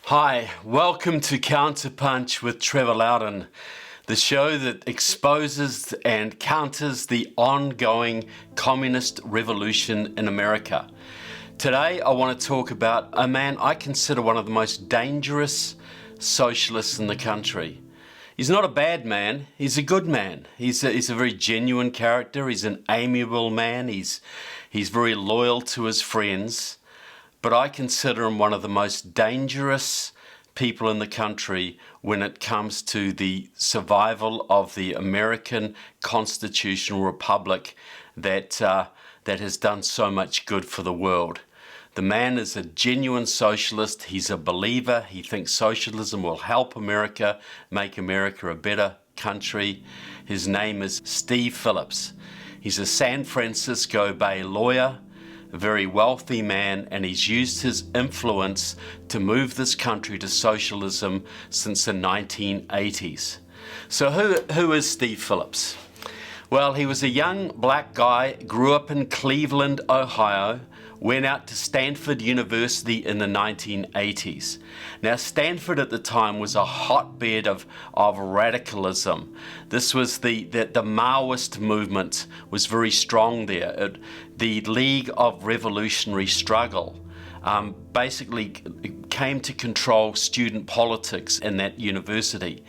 Hi, welcome to Counterpunch with Trevor Loudon, the show that exposes and counters the ongoing communist revolution in America. Today I want to talk about a man I consider one of the most dangerous socialists in the country. He's not a bad man, he's a good man. He's a very genuine character, he's an amiable man, he's very loyal to his friends. But I consider him one of the most dangerous people in the country when it comes to the survival of the American constitutional republic that has done so much good for the world. The man is a genuine socialist. He's a believer. He thinks socialism will help America, make America a better country. His name is Steve Phillips. He's a San Francisco Bay lawyer, a very wealthy man, and he's used his influence to move this country to socialism since the 1980s. So who is Steve Phillips? Well, he was a young black guy, grew up in Cleveland, Ohio, went out to Stanford University in the 1980s. Now, Stanford at the time was a hotbed of radicalism. This was the Maoist movement was very strong there. The League of Revolutionary Struggle basically came to control student politics in that university.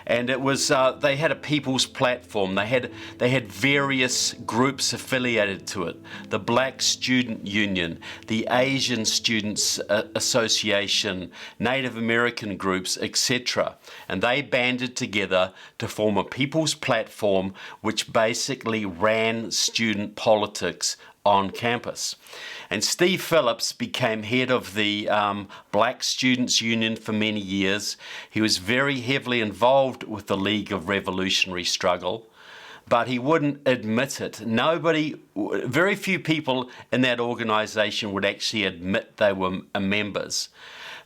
And it was they had a people's platform. They had various groups affiliated to it: the Black Student Union, the Asian Students Association, Native American groups, etc. And they banded together to form a people's platform which basically ran student politics on campus. And Steve Phillips became head of the Black Students Union for many years. He was very heavily involved with the League of Revolutionary Struggle, but he wouldn't admit it. Very few people in that organization would actually admit they were members.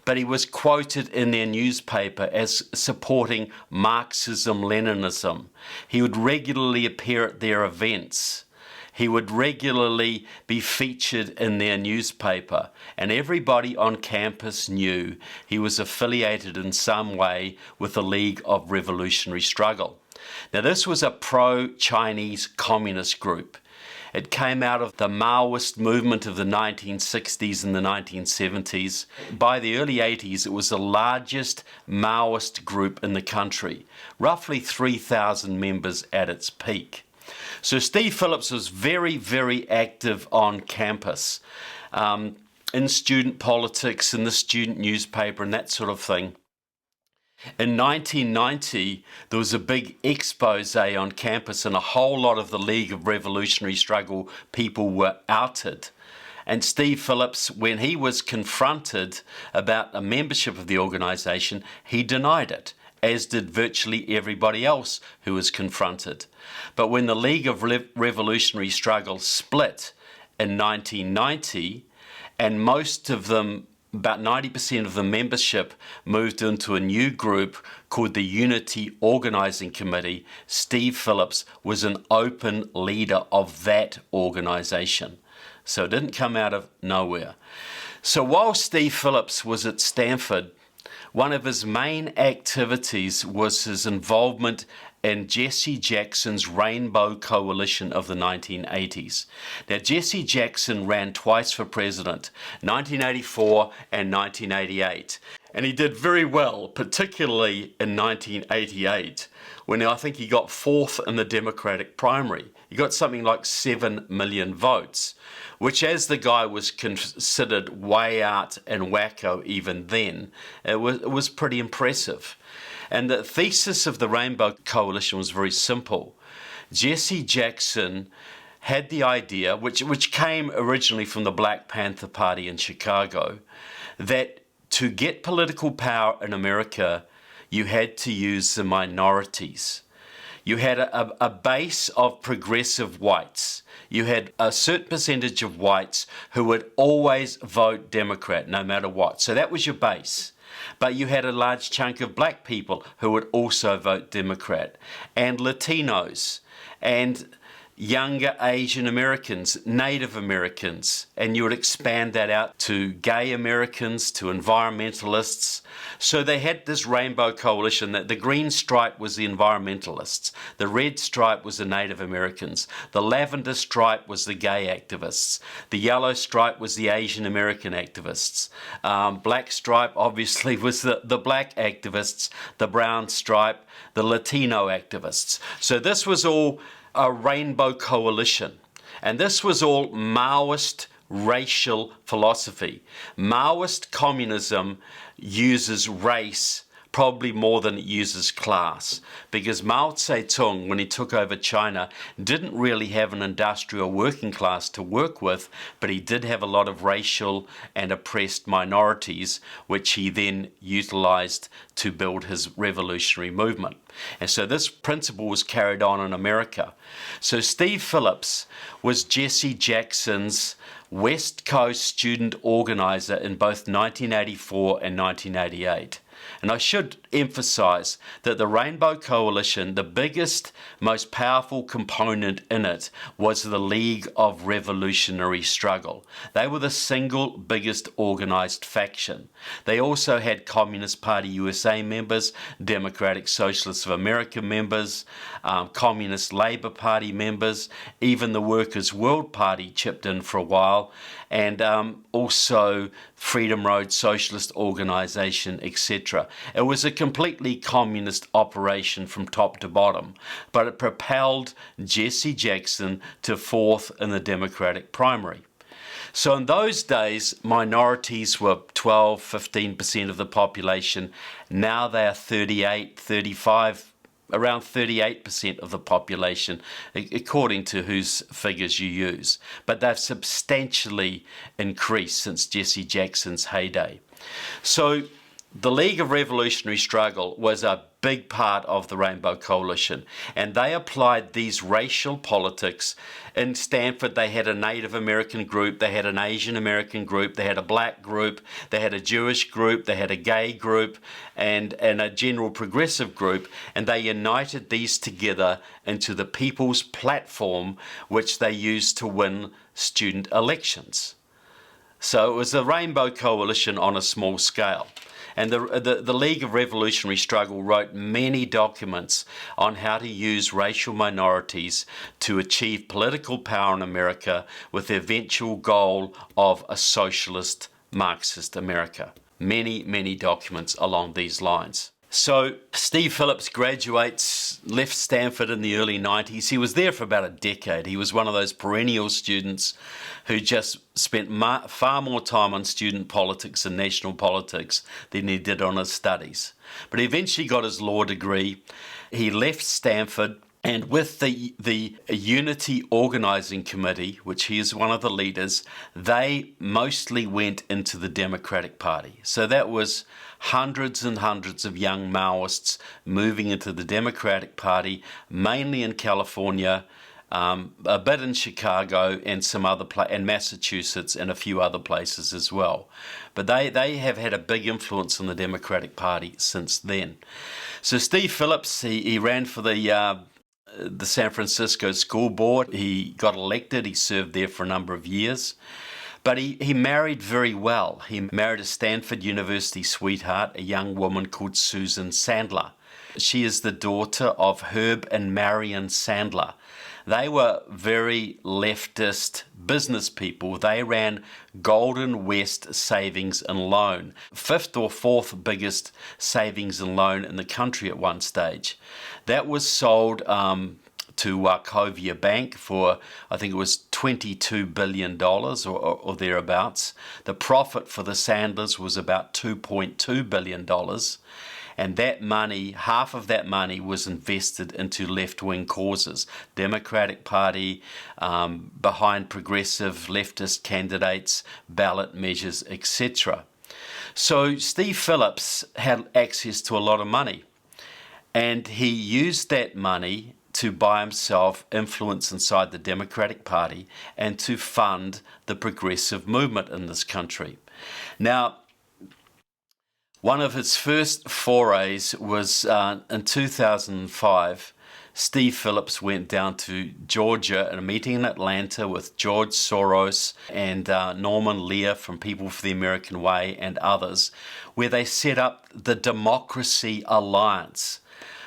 But he was quoted in their newspaper as supporting Marxism-Leninism. He would regularly appear at their events. He would regularly be featured in their newspaper, and everybody on campus knew he was affiliated in some way with the League of Revolutionary Struggle. Now, this was a pro-Chinese communist group. It came out of the Maoist movement of the 1960s and the 1970s. By the early 80s, it was the largest Maoist group in the country, roughly 3,000 members at its peak. So Steve Phillips was very, very active on campus, in student politics, in the student newspaper and that sort of thing. In 1990, there was a big expose on campus and a whole lot of the League of Revolutionary Struggle people were outed. And Steve Phillips, when he was confronted about a membership of the organization, he denied it, as did virtually everybody else who was confronted. But when the League of Revolutionary Struggle split in 1990, and most of them, about 90% of the membership, moved into a new group called the Unity Organizing Committee, Steve Phillips was an open leader of that organization. So it didn't come out of nowhere. So while Steve Phillips was at Stanford, one of his main activities was his involvement in Jesse Jackson's Rainbow Coalition of the 1980s. Now, Jesse Jackson ran twice for president, 1984 and 1988. And he did very well, particularly in 1988, when I think he got fourth in the Democratic primary. He got something like 7 million votes, which, as the guy was considered way out and wacko even then, it was pretty impressive. And the thesis of the Rainbow Coalition was very simple. Jesse Jackson had the idea, which came originally from the Black Panther Party in Chicago, that to get political power in America, you had to use the minorities. You had a base of progressive whites. You had a certain percentage of whites who would always vote Democrat no matter what. So that was your base. But you had a large chunk of black people who would also vote Democrat, and Latinos, and younger Asian Americans, Native Americans, and you would expand that out to gay Americans, to environmentalists. So they had this rainbow coalition that the green stripe was the environmentalists, the red stripe was the Native Americans, the lavender stripe was the gay activists, the yellow stripe was the Asian American activists, black stripe obviously was the black activists, the brown stripe, the Latino activists. So this was all a rainbow coalition. And this was all Maoist racial philosophy. Maoist communism uses race probably more than it uses class, because Mao Zedong, when he took over China, didn't really have an industrial working class to work with, but he did have a lot of racial and oppressed minorities, which he then utilized to build his revolutionary movement. And so this principle was carried on in America. So Steve Phillips was Jesse Jackson's West Coast student organizer in both 1984 and 1988. And I should emphasize that the Rainbow Coalition, the biggest, most powerful component in it was the League of Revolutionary Struggle. They were the single biggest organized faction. They also had Communist Party USA members, Democratic Socialists of America members, Communist Labour Party members, even the Workers' World Party chipped in for a while, and also Freedom Road Socialist Organization, etc. It was a completely communist operation from top to bottom, but it propelled Jesse Jackson to fourth in the Democratic primary. So in those days, minorities were 12, 15% of the population. Now they are 38, 35, around 38% of the population, according to whose figures you use. But they've substantially increased since Jesse Jackson's heyday. So the League of Revolutionary Struggle was a big part of the Rainbow Coalition, and they applied these racial politics. In Stanford, they had a Native American group, they had an Asian American group, they had a black group, they had a Jewish group, they had a gay group, and a general progressive group, and they united these together into the People's Platform, which they used to win student elections. So it was a Rainbow Coalition on a small scale. And the League of Revolutionary Struggle wrote many documents on how to use racial minorities to achieve political power in America with the eventual goal of a socialist Marxist America. Many, many documents along these lines. So Steve Phillips graduates, left Stanford in the early 90s. He was there for about a decade. He was one of those perennial students who just spent far more time on student politics and national politics than he did on his studies. But he eventually got his law degree. He left Stanford, and with the Unity Organizing Committee, which he is one of the leaders, they mostly went into the Democratic Party. So that was hundreds and hundreds of young Maoists moving into the Democratic Party, mainly in California, a bit in Chicago and some other and Massachusetts and a few other places as well. But they have had a big influence on the Democratic Party since then. So Steve Phillips, he ran for the San Francisco School Board. He got elected. He served there for a number of years. But he married very well. He married a Stanford University sweetheart, a young woman called Susan Sandler. She is the daughter of Herb and Marion Sandler. They were very leftist business people. They ran Golden West Savings and Loan, fifth or fourth biggest savings and loan in the country at one stage. That was sold to Wachovia Bank for, I think it was $22 billion or thereabouts. The profit for the Sandlers was about $2.2 billion. And that money, half of that money was invested into left-wing causes, Democratic Party, behind progressive leftist candidates, ballot measures, etc. So Steve Phillips had access to a lot of money, and he used that money to buy himself influence inside the Democratic Party and to fund the progressive movement in this country. Now, one of his first forays was in 2005. Steve Phillips went down to Georgia at a meeting in Atlanta with George Soros and Norman Lear from People for the American Way and others, where they set up the Democracy Alliance,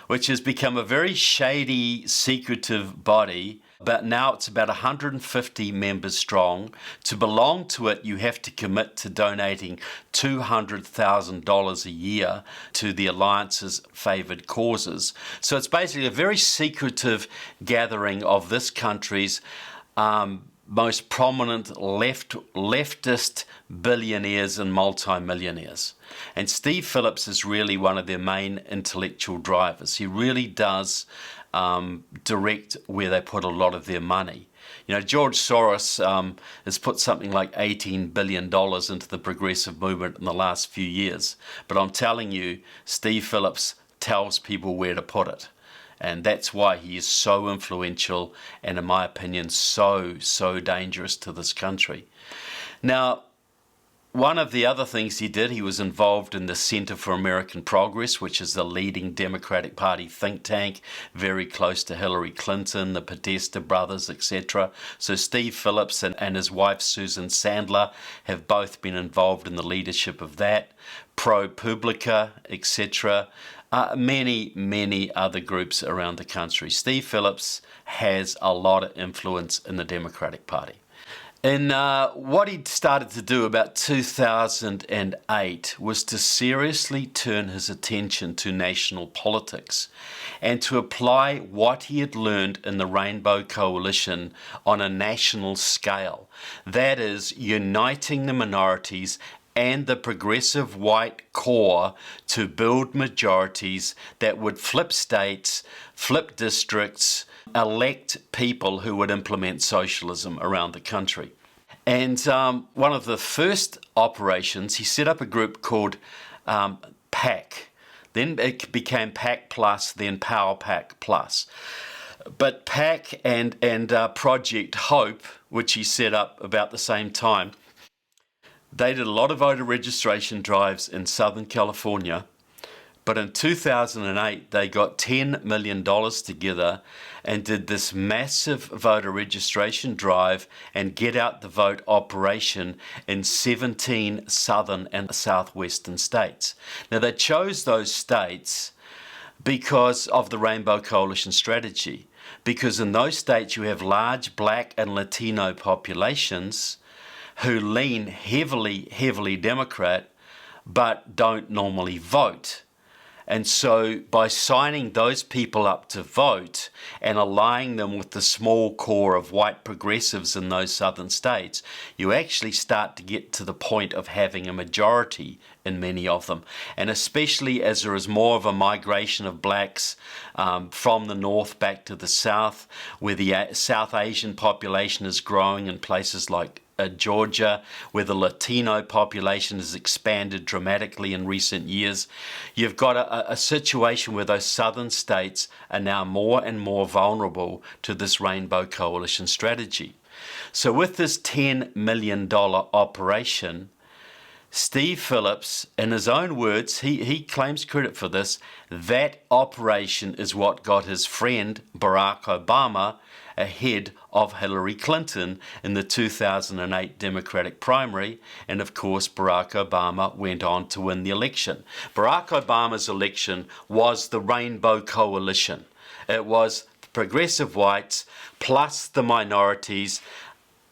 which has become a very shady, secretive body. But now it's about 150 members strong. To belong to it, you have to commit to donating $200,000 a year to the Alliance's favoured causes. So it's basically a very secretive gathering of this country's most prominent leftist billionaires and multimillionaires. And Steve Phillips is really one of their main intellectual drivers. He really does direct where they put a lot of their money. You know, George Soros has put something like $18 billion into the progressive movement in the last few years. But I'm telling you, Steve Phillips tells people where to put it. And that's why he is so influential and, in my opinion, so dangerous to this country. Now, one of the other things he did, he was involved in the Center for American Progress, which is the leading Democratic Party think tank, very close to Hillary Clinton, the Podesta brothers, etc. So Steve Phillips and his wife Susan Sandler have both been involved in the leadership of that, ProPublica, etc. Many other groups around the country. Steve Phillips has a lot of influence in the Democratic Party. And what he started to do about 2008 was to seriously turn his attention to national politics and to apply what he had learned in the Rainbow Coalition on a national scale. That is, uniting the minorities and the progressive white core to build majorities that would flip states, flip districts, elect people who would implement socialism around the country. And one of the first operations, he set up a group called PAC. Then it became PAC Plus, then Power PAC Plus. But PAC and Project Hope, which he set up about the same time, they did a lot of voter registration drives in Southern California. But in 2008, they got $10 million together and did this massive voter registration drive and get out the vote operation in 17 southern and southwestern states. Now, they chose those states because of the Rainbow Coalition strategy, because in those states you have large Black and Latino populations who lean heavily Democrat, but don't normally vote. And so by signing those people up to vote and aligning them with the small core of white progressives in those southern states, you actually start to get to the point of having a majority in many of them. And especially as there is more of a migration of blacks from the north back to the south, where the South Asian population is growing in places like Georgia, where the Latino population has expanded dramatically in recent years. You've got a situation where those southern states are now more and more vulnerable to this Rainbow Coalition strategy. So with this $10 million operation, Steve Phillips, in his own words, he claims credit for this, that operation is what got his friend Barack Obama ahead of Hillary Clinton in the 2008 Democratic primary, and of course Barack Obama went on to win the election. Barack Obama's election was the Rainbow Coalition. It was progressive whites plus the minorities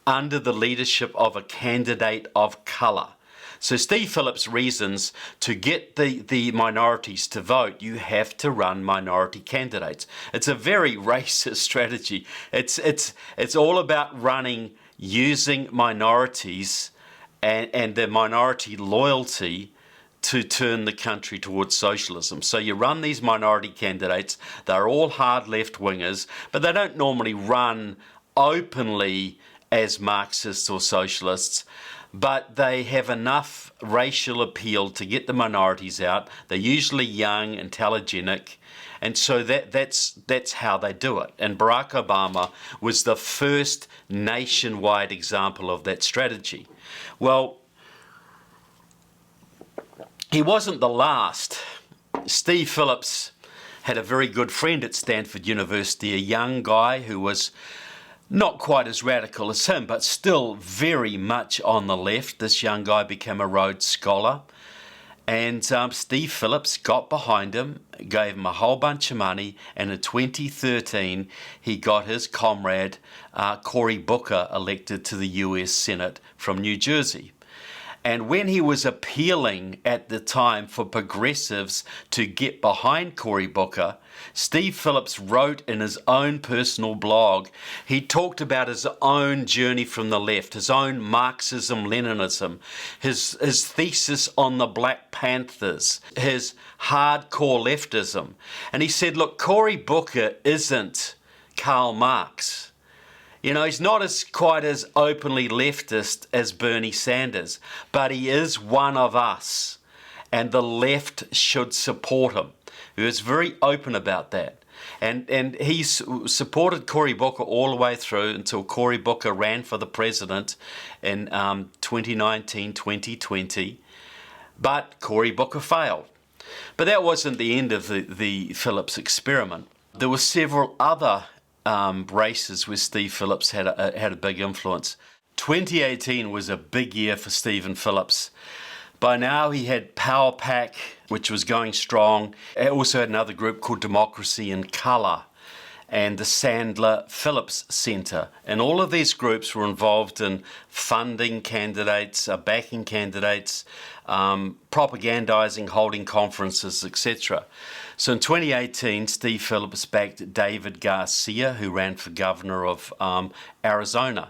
under the leadership of a candidate of color. So Steve Phillips reasons to get the minorities to vote, you have to run minority candidates. It's a very racist strategy. It's all about using minorities and their minority loyalty to turn the country towards socialism. So you run these minority candidates, they're all hard left-wingers, but they don't normally run openly as Marxists or socialists, but they have enough racial appeal to get the minorities out. They're usually young and telegenic, and so that's how they do it. And Barack Obama was the first nationwide example of that strategy. Well, he wasn't the last. Steve Phillips had a very good friend at Stanford University, a young guy who was not quite as radical as him, but still very much on the left. This young guy became a Rhodes Scholar. And Steve Phillips got behind him, gave him a whole bunch of money, and in 2013 he got his comrade Cory Booker elected to the US Senate from New Jersey. And when he was appealing at the time for progressives to get behind Cory Booker, Steve Phillips wrote in his own personal blog, he talked about his own journey from the left, his own Marxism-Leninism, his thesis on the Black Panthers, his hardcore leftism. And he said, look, Cory Booker isn't Karl Marx. You know, he's not quite as openly leftist as Bernie Sanders, but he is one of us, and the left should support him. He was very open about that. And he supported Cory Booker all the way through until Cory Booker ran for the president in 2019, 2020. But Cory Booker failed. But that wasn't the end of the Phillips experiment. There were several other races where Steve Phillips had a big influence. 2018 was a big year for Stephen Phillips. By now he had Power Pack, which was going strong. He also had another group called Democracy in Colour and the Sandler Phillips Center. And all of these groups were involved in funding candidates, backing candidates, propagandizing, holding conferences, etc. So in 2018, Steve Phillips backed David Garcia, who ran for governor of Arizona.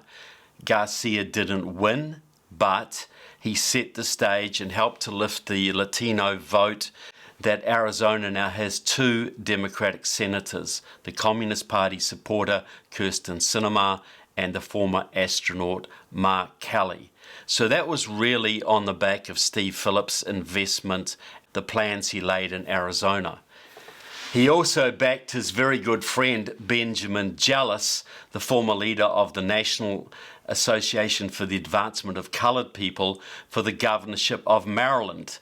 Garcia didn't win, but he set the stage and helped to lift the Latino vote that Arizona now has 2 Democratic senators, the Communist Party supporter Kyrsten Sinema and the former astronaut Mark Kelly. So that was really on the back of Steve Phillips' investment, the plans he laid in Arizona. He also backed his very good friend Benjamin Jealous, the former leader of the National Association for the Advancement of Colored People, for the governorship of Maryland.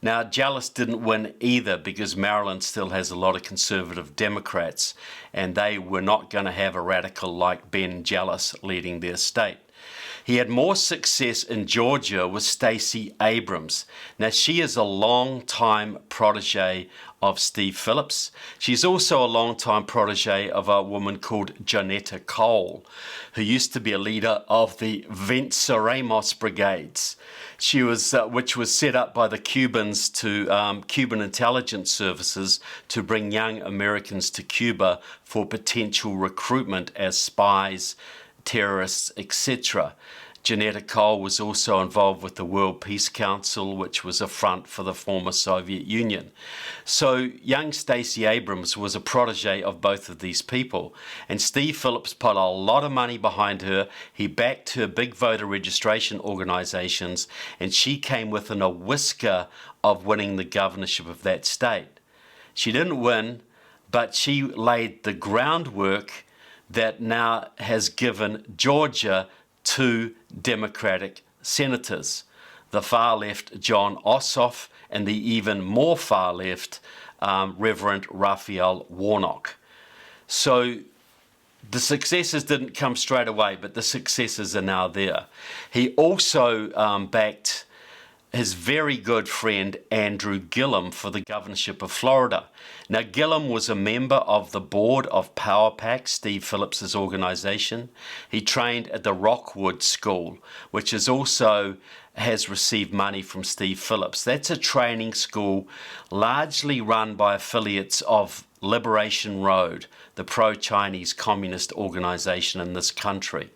Now, Jealous didn't win either because Maryland still has a lot of conservative Democrats, and they were not going to have a radical like Ben Jealous leading their state. He had more success in Georgia with Stacey Abrams. Now, she is a long-time protege of Steve Phillips. She's also a long-time protege of a woman called Jonetta Cole, who used to be a leader of the Venceremos Brigades. She was, which was set up by the Cubans to Cuban intelligence services to bring young Americans to Cuba for potential recruitment as spies, terrorists, etc. Jonetta Cole was also involved with the World Peace Council, which was a front for the former Soviet Union. So young Stacey Abrams was a protege of both of these people. And Steve Phillips put a lot of money behind her. He backed her big voter registration organizations, and she came within a whisker of winning the governorship of that state. She didn't win, but she laid the groundwork that now has given Georgia 2 Democratic senators, the far left John Ossoff and the even more far left Reverend Raphael Warnock. So the successes didn't come straight away, but the successes are now there. He also backed his very good friend Andrew Gillum for the governorship of Florida. Now, Gillum was a member of the board of Power Pack, Steve Phillips' organization. He trained at the Rockwood School, which is also has received money from Steve Phillips. That's a training school largely run by affiliates of Liberation Road, the pro-Chinese communist organization in this country.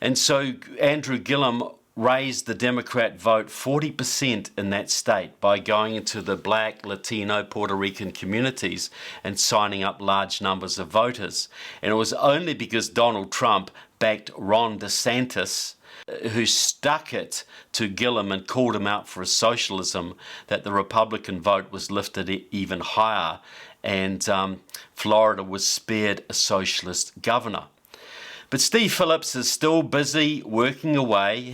And so Andrew Gillum raised the Democrat vote 40% in that state by going into the Black, Latino, Puerto Rican communities and signing up large numbers of voters. And it was only because Donald Trump backed Ron DeSantis, who stuck it to Gillum and called him out for his socialism, that the Republican vote was lifted even higher, and Florida was spared a socialist governor. But Steve Phillips is still busy working away.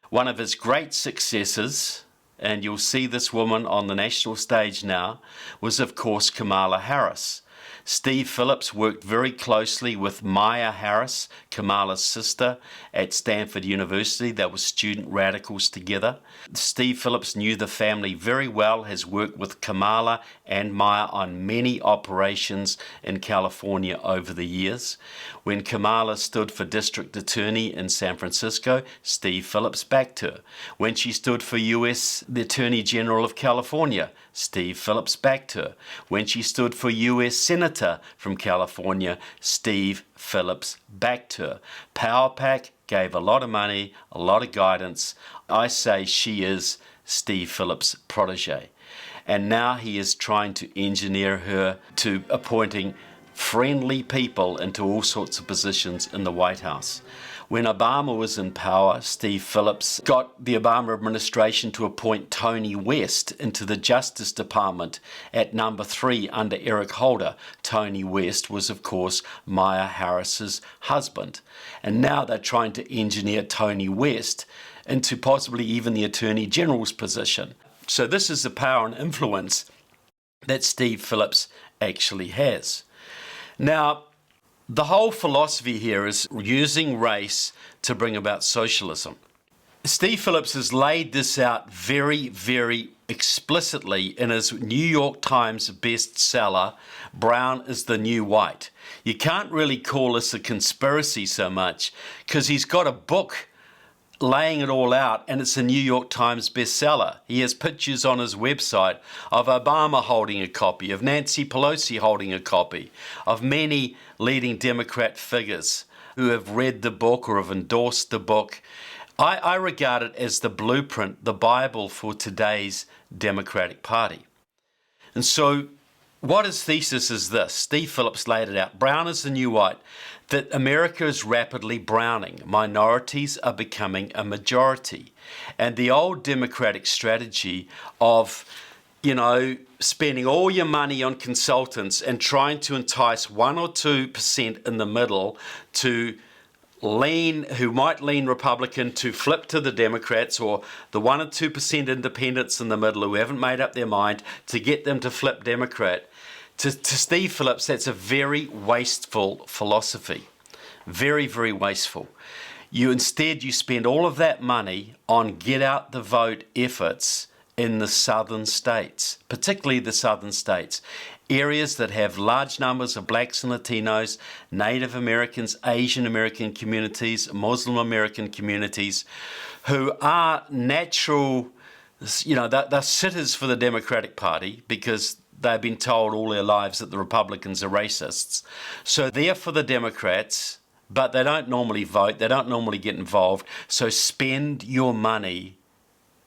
One of his great successes and you'll see this woman on the national stage now, was of course Kamala Harris. Steve Phillips worked very closely with Maya Harris, Kamala's sister, at Stanford University. They were student radicals together. Steve Phillips knew the family very well, has worked with Kamala and Maya on many operations in California over the years. When Kamala stood for district attorney in San Francisco, Steve Phillips backed her. When she stood for the Attorney General of California, Steve Phillips backed her. When she stood for U.S. Senator from California, Steve Phillips backed her. Power Pack gave a lot of money, a lot of guidance. I say she is Steve Phillips' protege. And now he is trying to engineer her to appointing friendly people into all sorts of positions in the White House. When Obama was in power, Steve Phillips got the Obama administration to appoint Tony West into the Justice Department at number 3 under Eric Holder. Tony West was, of course, Maya Harris's husband. And now they're trying to engineer Tony West into possibly even the Attorney General's position. So this is the power and influence that Steve Phillips actually has. Now, the whole philosophy here is using race to bring about socialism. Steve Phillips has laid this out very, very explicitly in his New York Times bestseller, Brown is the New White. You can't really call this a conspiracy so much because he's got a book laying it all out, and it's a New York Times bestseller. He has pictures on his website of Obama holding a copy, of Nancy Pelosi holding a copy, of many leading Democrat figures who have read the book or have endorsed the book. I regard it as the blueprint, the Bible for today's Democratic Party. And so what his thesis is this. Steve Phillips laid it out. Brown is the new white. That America is rapidly browning. Minorities are becoming a majority. And the old Democratic strategy of, spending all your money on consultants and trying to entice 1 or 2% in the middle to who might lean Republican to flip to the Democrats, or the 1 or 2% independents in the middle who haven't made up their mind to get them to flip Democrat. To Steve Phillips, that's a very wasteful philosophy. Very, very wasteful. You spend all of that money on get out the vote efforts in the southern states, particularly the southern states, areas that have large numbers of blacks and Latinos, Native Americans, Asian American communities, Muslim American communities, who are natural, they're sitters for the Democratic Party because they've been told all their lives that the Republicans are racists. So they're for the Democrats, but they don't normally vote, they don't normally get involved. So spend your money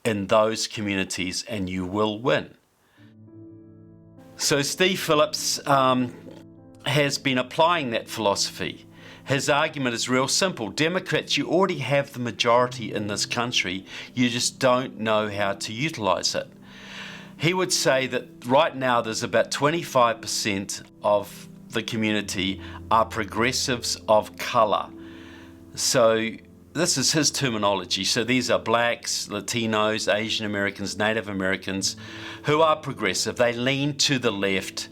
in those communities and you will win. So Steve Phillips has been applying that philosophy. His argument is real simple. Democrats, you already have the majority in this country, you just don't know how to utilize it. He would say that right now there's about 25% of the community are progressives of color. So this is his terminology. So these are blacks, Latinos, Asian Americans, Native Americans who are progressive. They lean to the left,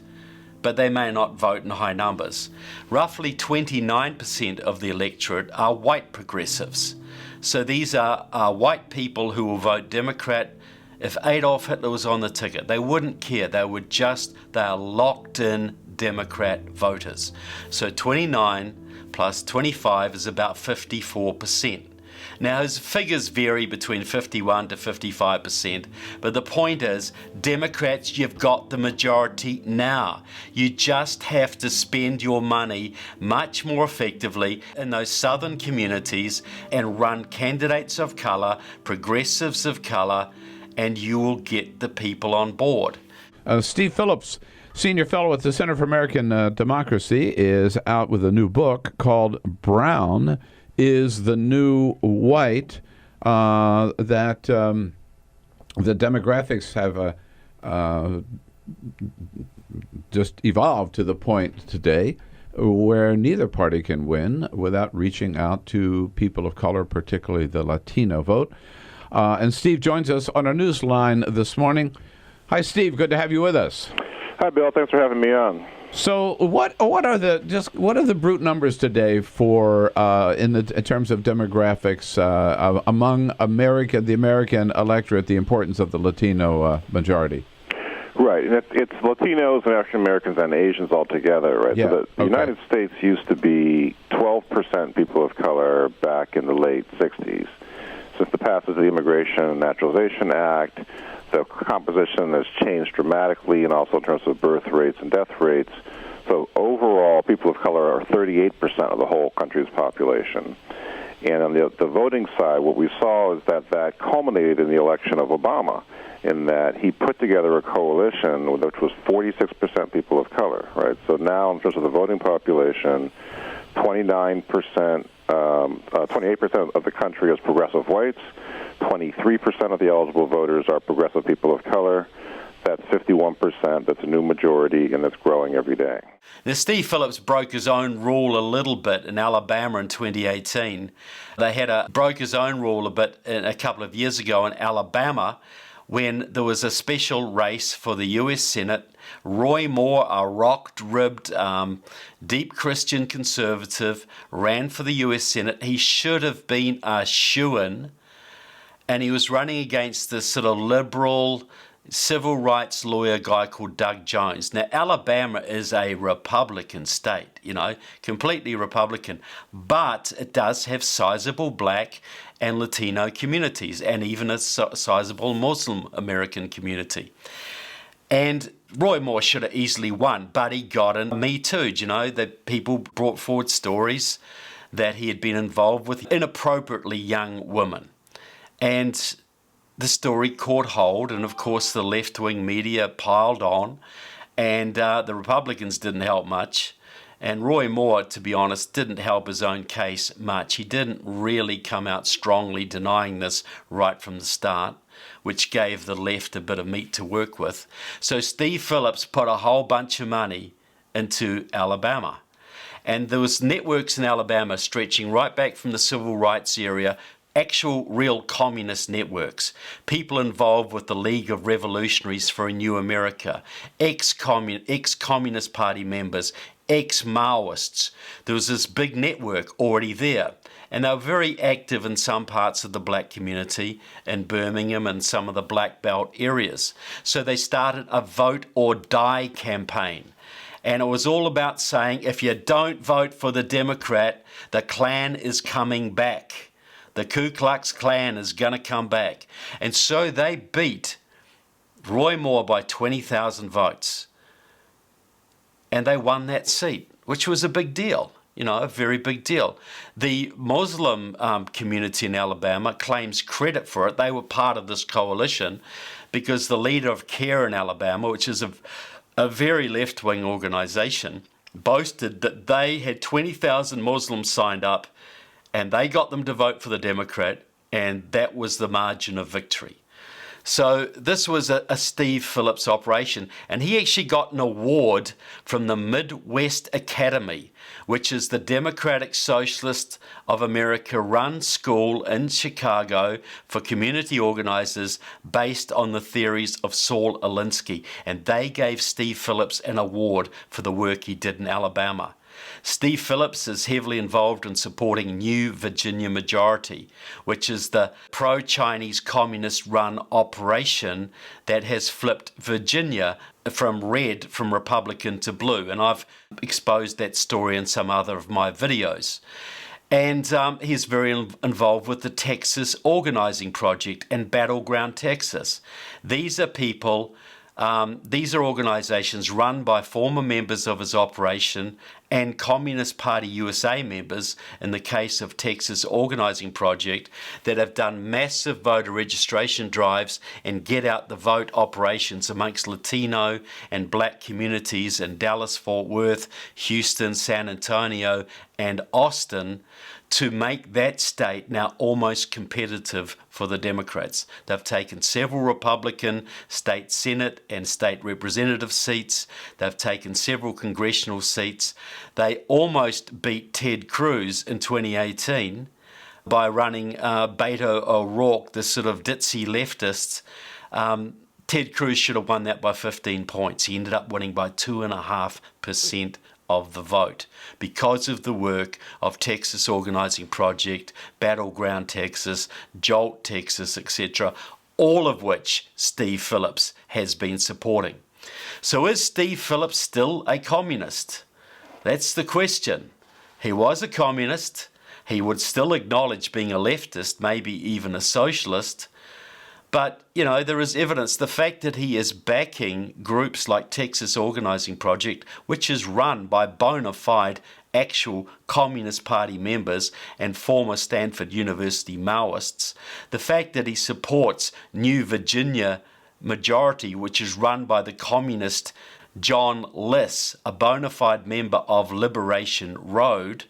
but they may not vote in high numbers. Roughly 29% of the electorate are white progressives. So these are white people who will vote Democrat. If Adolf Hitler was on the ticket, they wouldn't care. They are locked in Democrat voters. So 29 plus 25 is about 54%. Now his figures vary between 51 to 55%, but the point is, Democrats, you've got the majority now. You just have to spend your money much more effectively in those southern communities and run candidates of color, progressives of color, and you will get the people on board. Steve Phillips, senior fellow at the Center for American Democracy, is out with a new book called Brown is the New White, that the demographics have just evolved to the point today where neither party can win without reaching out to people of color, particularly the Latino vote. And Steve joins us on our news line this morning. Hi, Steve. Good to have you with us. Hi, Bill. Thanks for having me on. So, what are the brute numbers today for in terms of demographics among the American electorate, the importance of the Latino majority? Right, and it's Latinos and African Americans and Asians all together, right? Yeah. So the United States used to be 12% people of color back in the late 60s. Since the passage of the Immigration and Naturalization Act, the composition has changed dramatically, and also in terms of birth rates and death rates. So overall, people of color are 38% of the whole country's population. And on the voting side, what we saw is that culminated in the election of Obama, in that he put together a coalition which was 46% people of color, right? So now, in terms of the voting population, 28% of the country is progressive whites, 23% of the eligible voters are progressive people of color. That's 51%. That's a new majority, and that's growing every day. Now, Steve Phillips broke his own rule a little bit in Alabama in 2018. They broke his own rule a bit a couple of years ago in Alabama when there was a special race for the U.S. Senate. Roy Moore, a rock-ribbed, deep Christian conservative, ran for the U.S. Senate. He should have been a shoo-in, and he was running against this sort of liberal civil rights lawyer guy called Doug Jones. Now, Alabama is a Republican state, completely Republican, but it does have sizable black and Latino communities, and even a sizable Muslim American community. And Roy Moore should have easily won, but he got in Me Too. That people brought forward stories that he had been involved with inappropriately young women. And the story caught hold, and of course the left-wing media piled on, and the Republicans didn't help much. And Roy Moore, to be honest, didn't help his own case much. He didn't really come out strongly denying this right from the start, which gave the left a bit of meat to work with. So Steve Phillips put a whole bunch of money into Alabama. And there was networks in Alabama stretching right back from the civil rights area, actual real communist networks, people involved with the League of Revolutionaries for a New America, ex-Communist Party members, ex-Maoists. There was this big network already there. And they were very active in some parts of the black community in Birmingham and some of the black belt areas. So they started a vote or die campaign. And it was all about saying, if you don't vote for the Democrat, the Klan is coming back. The Ku Klux Klan is going to come back. And so they beat Roy Moore by 20,000 votes. And they won that seat, which was a big deal, a very big deal. The Muslim community in Alabama claims credit for it. They were part of this coalition because the leader of CARE in Alabama, which is a very left-wing organization, boasted that they had 20,000 Muslims signed up, and they got them to vote for the Democrat, and that was the margin of victory. So this was a Steve Phillips operation, and he actually got an award from the Midwest Academy, which is the Democratic Socialist of America run school in Chicago for community organizers based on the theories of Saul Alinsky, and they gave Steve Phillips an award for the work he did in Alabama. Steve Phillips is heavily involved in supporting New Virginia Majority, which is the pro-Chinese communist-run operation that has flipped Virginia from Republican to blue. And I've exposed that story in some other of my videos. And he's very involved with the Texas Organizing Project and Battleground Texas. These are people... these are organizations run by former members of his operation and Communist Party USA members, in the case of Texas Organizing Project, that have done massive voter registration drives and get out the vote operations amongst Latino and black communities in Dallas, Fort Worth, Houston, San Antonio, and Austin, to make that state now almost competitive for the Democrats. They've taken several Republican state Senate and state representative seats. They've taken several congressional seats. They almost beat Ted Cruz in 2018 by running Beto O'Rourke, the sort of ditzy leftists. Ted Cruz should have won that by 15 points. He ended up winning by 2.5% of the vote because of the work of Texas Organizing Project, Battleground Texas, Jolt Texas, etc., all of which Steve Phillips has been supporting. So is Steve Phillips still a communist? That's the question. He was a communist. He would still acknowledge being a leftist, maybe even a socialist. But, there is evidence. The fact that he is backing groups like Texas Organizing Project, which is run by bona fide actual Communist Party members and former Stanford University Maoists, the fact that he supports New Virginia Majority, which is run by the communist John Liss, a bona fide member of Liberation Road,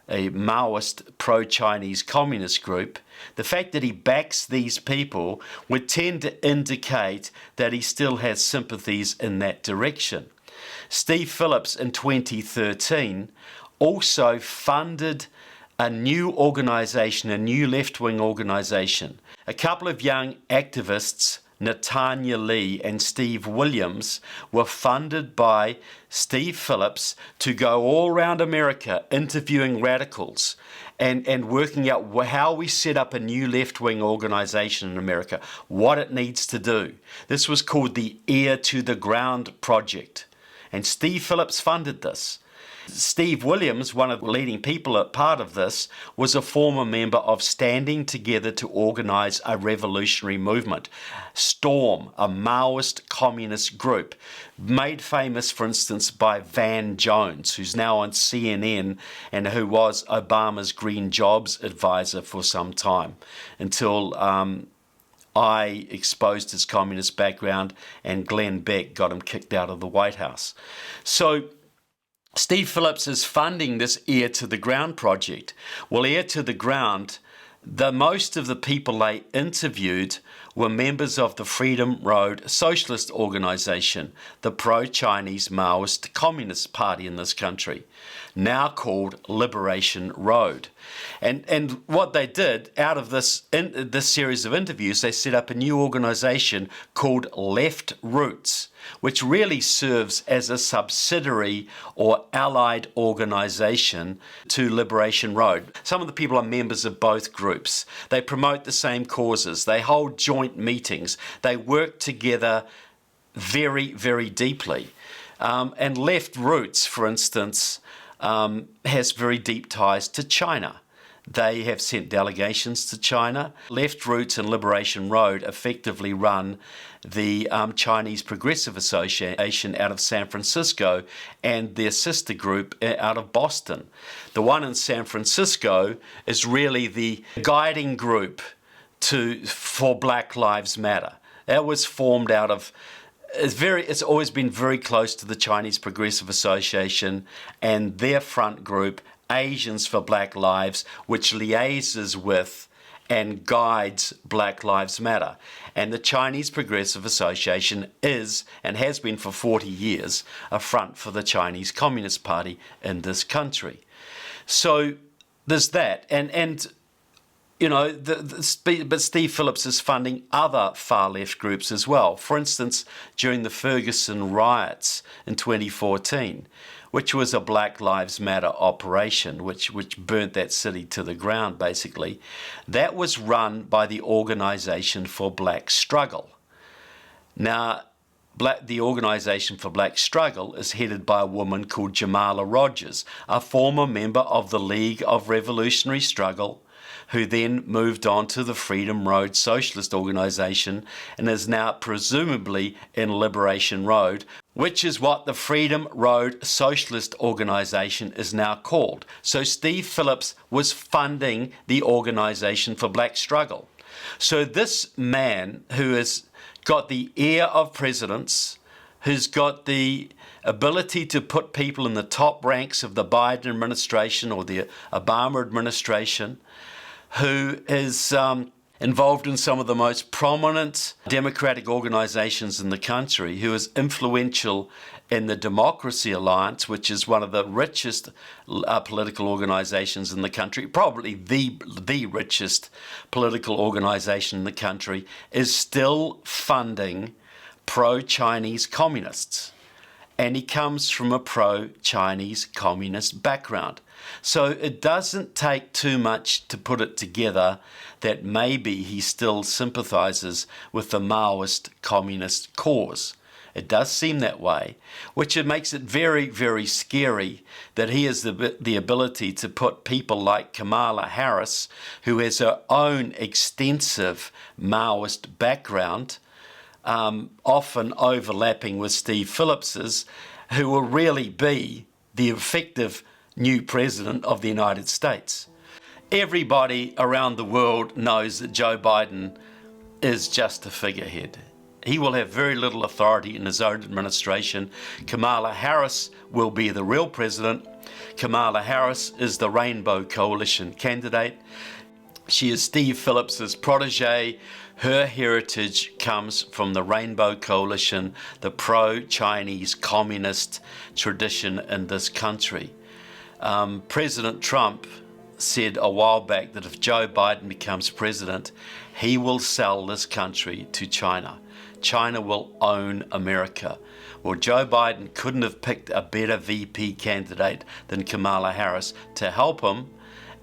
a Maoist pro-Chinese communist group, the fact that he backs these people would tend to indicate that he still has sympathies in that direction. Steve Phillips in 2013 also funded a new organization, a new left-wing organization. A couple of young activists, Natanya Lee and Steve Williams, were funded by Steve Phillips to go all around America interviewing radicals and working out how we set up a new left-wing organization in America, what it needs to do. This was called the Ear to the Ground Project, and Steve Phillips funded this. Steve Williams, one of the leading people at part of this, was a former member of Standing Together to Organize a Revolutionary Movement, STORM, a Maoist communist group, made famous, for instance, by Van Jones, who's now on CNN and who was Obama's Green Jobs advisor for some time, until I exposed his communist background and Glenn Beck got him kicked out of the White House. So Steve Phillips is funding this Ear to the Ground project. Well, Ear to the Ground, most of the people they interviewed were members of the Freedom Road Socialist Organization, the pro-Chinese Maoist Communist Party in this country, now called Liberation Road. And what they did out of this series of interviews, they set up a new organization called Left Roots, which really serves as a subsidiary or allied organization to Liberation Road. Some of the people are members of both groups. They promote the same causes. They hold joint meetings. They work together very, very deeply. And Left Roots, for instance, has very deep ties to China. They have sent delegations to China. Left Roots and Liberation Road effectively run the Chinese Progressive Association out of San Francisco and their sister group out of Boston. The one in San Francisco is really the guiding group for Black Lives Matter. That was formed out of it's always been very close to the Chinese Progressive Association and their front group, Asians for Black Lives, which liaises with and guides Black Lives Matter. And the Chinese Progressive Association is, and has been for 40 years, a front for the Chinese Communist Party in this country. So there's that. And but Steve Phillips is funding other far-left groups as well. For instance, during the Ferguson riots in 2014, which was a Black Lives Matter operation, which burnt that city to the ground, basically, that was run by the Organization for Black Struggle. Now, the Organization for Black Struggle is headed by a woman called Jamala Rogers, a former member of the League of Revolutionary Struggle, who then moved on to the Freedom Road Socialist Organization and is now presumably in Liberation Road, which is what the Freedom Road Socialist Organization is now called. So Steve Phillips was funding the Organization for Black Struggle. So this man who has got the ear of presidents, who's got the ability to put people in the top ranks of the Biden administration or the Obama administration, who is involved in some of the most prominent democratic organizations in the country, who is influential in the Democracy Alliance, which is one of the richest political organizations in the country, probably the richest political organization in the country, is still funding pro-Chinese communists. And he comes from a pro-Chinese communist background. So it doesn't take too much to put it together that maybe he still sympathizes with the Maoist communist cause. It does seem that way, which it makes it very, very scary that he has the ability to put people like Kamala Harris, who has her own extensive Maoist background, often overlapping with Steve Phillips's, who will really be the effective new president of the United States. Everybody around the world knows that Joe Biden is just a figurehead. He will have very little authority in his own administration. Kamala Harris will be the real president. Kamala Harris is the Rainbow Coalition candidate. She is Steve Phillips' protege. Her heritage comes from the Rainbow Coalition, the pro-Chinese communist tradition in this country. President Trump said a while back that if Joe Biden becomes president, he will sell this country to China. China will own America. Well, Joe Biden couldn't have picked a better VP candidate than Kamala Harris to help him,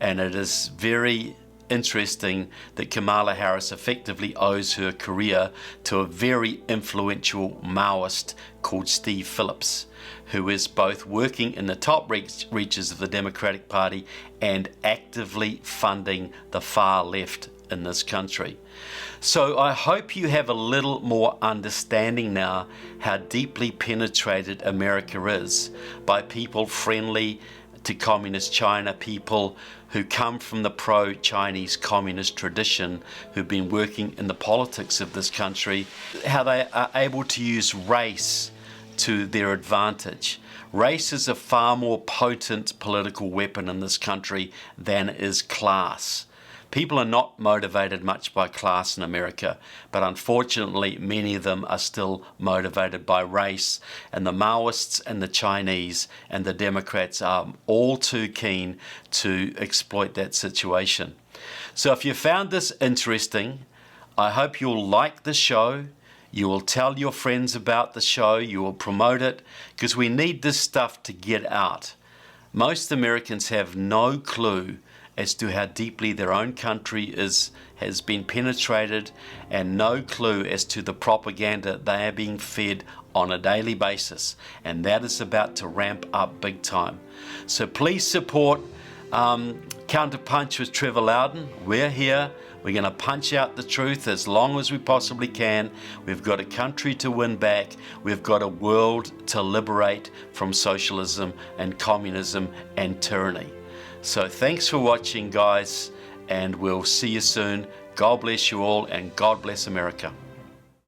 and it is very interesting that Kamala Harris effectively owes her career to a very influential Maoist called Steve Phillips, who is both working in the top reaches of the Democratic Party and actively funding the far left in this country. So I hope you have a little more understanding now how deeply penetrated America is by people friendly to communist China, people who come from the pro-Chinese communist tradition, who've been working in the politics of this country, how they are able to use race to their advantage. Race is a far more potent political weapon in this country than is class. People are not motivated much by class in America, but unfortunately many of them are still motivated by race, and the Maoists and the Chinese and the Democrats are all too keen to exploit that situation. So if you found this interesting, I hope you'll like the show. You will tell your friends about the show, you will promote it, because we need this stuff to get out. Most Americans have no clue as to how deeply their own country has been penetrated, and no clue as to the propaganda they are being fed on a daily basis, and that is about to ramp up big time. So please support Counterpunch with Trevor Loudon. We're here. We're going to punch out the truth as long as we possibly can. We've got a country to win back. We've got a world to liberate from socialism and communism and tyranny. So thanks for watching, guys, and we'll see you soon. God bless you all, and God bless America.